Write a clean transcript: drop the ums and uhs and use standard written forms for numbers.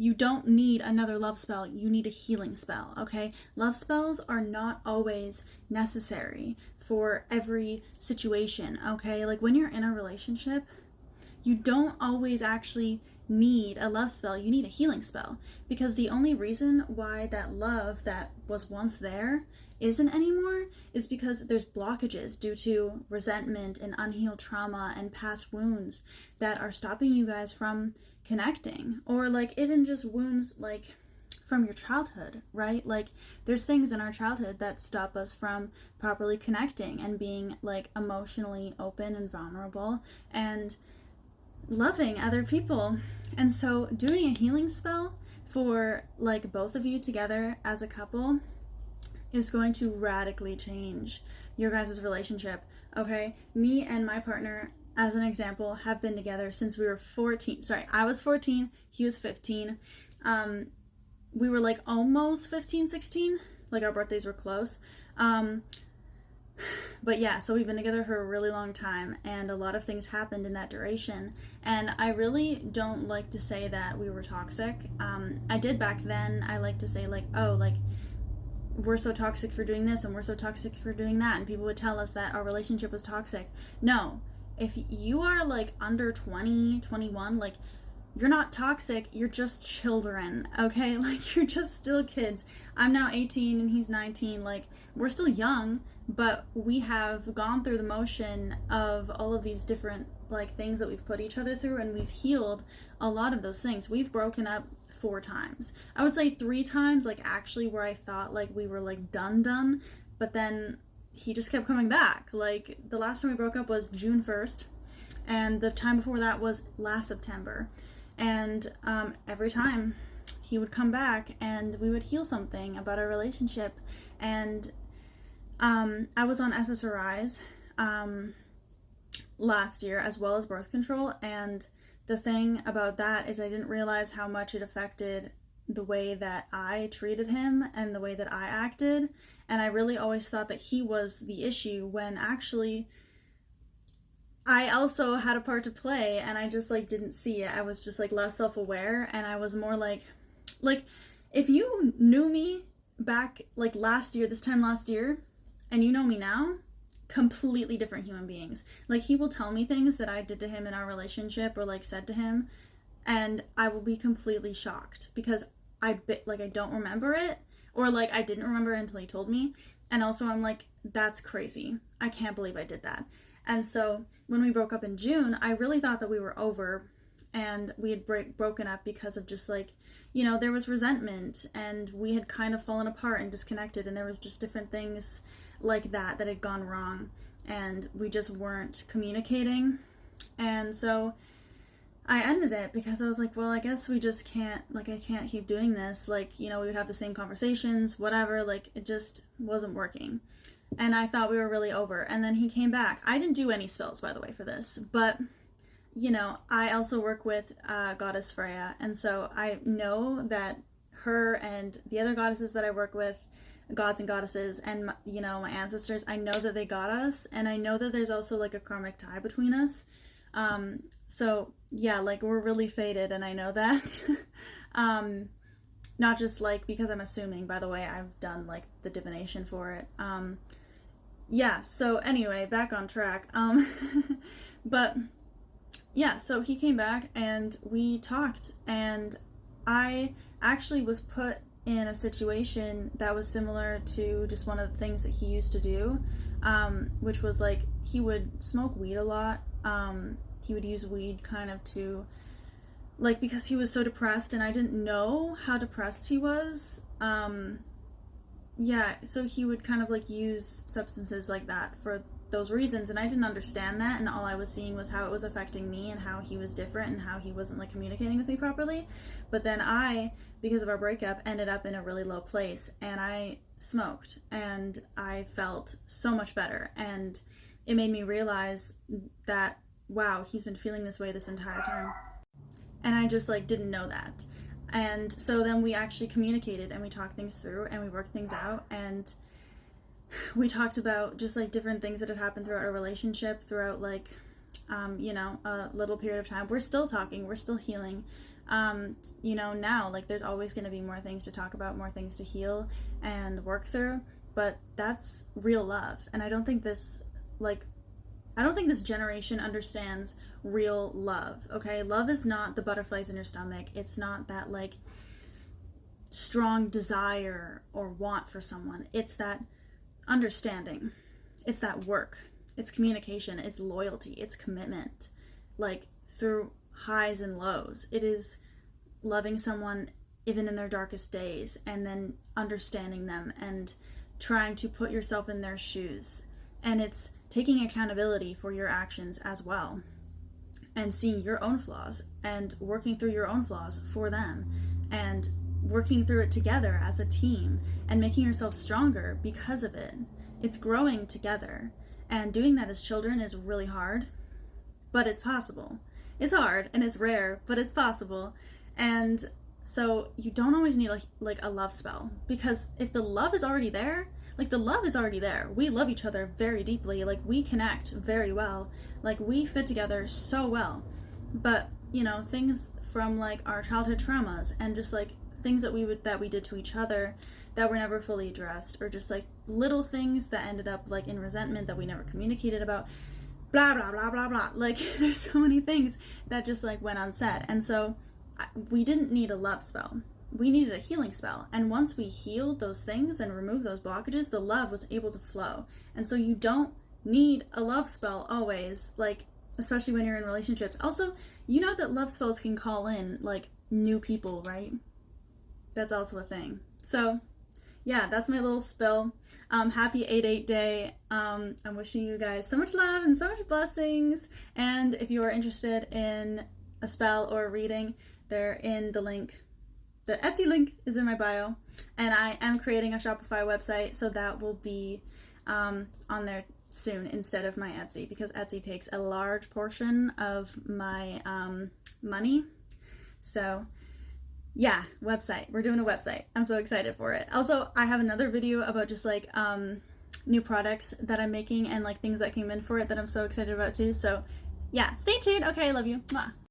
you don't need another love spell, you need a healing spell, okay? Love spells are not always necessary for every situation, okay? Like when you're in a relationship, you don't always actually need a love spell, you need a healing spell. Because the only reason why that love that was once there isn't anymore is because there's blockages due to resentment and unhealed trauma and past wounds that are stopping you guys from connecting. Or like even just wounds like from your childhood, right? Like there's things in our childhood that stop us from properly connecting and being like emotionally open and vulnerable and loving other people. And so doing a healing spell for like both of you together as a couple is going to radically change your guys' relationship, okay? Me and my partner, as an example, have been together since we were 14. Sorry, I was 14, he was 15. We were like almost 15, 16, like our birthdays were close. But yeah, so we've been together for a really long time, and a lot of things happened in that duration. And I really don't like to say that we were toxic. I did back then. I like to say like, oh, like we're so toxic for doing this and we're so toxic for doing that, and people would tell us that our relationship was toxic. No, if you are like under 20, 21, like you're not toxic, you're just children, okay? Like you're just still kids. I'm now 18 and he's 19. Like we're still young, but we have gone through the motion of all of these different like things that we've put each other through, and we've healed a lot of those things. We've broken up 4 times. I would say 3 times, like actually where I thought like we were like done, but then he just kept coming back. Like the last time we broke up was June 1st, and the time before that was last September. And every time he would come back and we would heal something about our relationship. And I was on SSRIs last year as well as birth control, and the thing about that is I didn't realize how much it affected the way that I treated him and the way that I acted. And I really always thought that he was the issue, when actually I also had a part to play, and I just like didn't see it. I was just like less self-aware, and I was more like if you knew me back like last year, this time last year, and you know me now, completely different human beings. Like he will tell me things that I did to him in our relationship or like said to him, and I will be completely shocked because I don't remember it, or like I didn't remember it until he told me. And also I'm like, that's crazy. I can't believe I did that. And so when we broke up in June, I really thought that we were over, and we had broken up because of just like, you know, there was resentment, and we had kind of fallen apart and disconnected, and there was just different things like that had gone wrong, and we just weren't communicating. And so I ended it because I was like, well, I guess we just can't, like, I can't keep doing this. Like, you know, we would have the same conversations, whatever, like it just wasn't working. And I thought we were really over. And then he came back. I didn't do any spells, by the way, for this, but you know, I also work with Goddess Freya, and so I know that her and the other goddesses that I work with, gods and goddesses, and you know, my ancestors, I know that they got us, and I know that there's also like a karmic tie between us. So yeah, like we're really fated, and I know that. Not just like because I'm assuming, by the way, I've done like the divination for it. Yeah, so anyway, back on track. But yeah, so he came back and we talked, and I actually was put in a situation that was similar to just one of the things that he used to do, which was like he would smoke weed a lot. He would use weed kind of to, like, because he was so depressed, and I didn't know how depressed he was. Yeah, so he would kind of like use substances like that for those reasons, and I didn't understand that, and all I was seeing was how it was affecting me and how he was different and how he wasn't like communicating with me properly. But then I, because of our breakup, ended up in a really low place, and I smoked, and I felt so much better, and it made me realize that, wow, he's been feeling this way this entire time, and I just like didn't know that. And so then we actually communicated, and we talked things through, and we worked things out, and we talked about just like different things that had happened throughout our relationship, throughout like, you know, a little period of time. We're still talking, we're still healing. now, like, there's always going to be more things to talk about, more things to heal and work through, but that's real love. And I don't think this generation understands real love, okay? Love is not the butterflies in your stomach. It's not that, like, strong desire or want for someone. It's that understanding. It's that work. It's communication. It's loyalty. It's commitment. Like, through highs and lows. It is loving someone even in their darkest days, and then understanding them and trying to put yourself in their shoes. And it's taking accountability for your actions as well, and seeing your own flaws and working through your own flaws for them, and working through it together as a team, and making yourself stronger because of it. It's growing together, and doing that as children is really hard, but it's possible. It's hard and it's rare, but it's possible. And so you don't always need like a love spell, because if the love is already there, like, the love is already there. We love each other very deeply. Like, we connect very well. Like, we fit together so well. But, things from, like, our childhood traumas, and just, like, things that we did to each other that were never fully addressed, or just, like, little things that ended up, like, in resentment that we never communicated about, blah, blah, blah, blah, blah. Like, there's so many things that just, like, went unsaid. And so we didn't need a love spell. We needed a healing spell. And once we healed those things and removed those blockages, the love was able to flow. And so you don't need a love spell always, like, especially when you're in relationships. Also, that love spells can call in, like, new people, right? That's also a thing. So, yeah, that's my little spill. Happy 8/8 day. I'm wishing you guys so much love and so much blessings. And if you are interested in a spell or a reading, they're in the link. The Etsy link is in my bio, and I am creating a Shopify website, so that will be on there soon instead of my Etsy, because Etsy takes a large portion of my money. So yeah, website. We're doing a website. I'm so excited for it. Also, I have another video about just, like, new products that I'm making, and, like, things that came in for it that I'm so excited about too. So yeah, stay tuned. Okay, I love you. Mwah.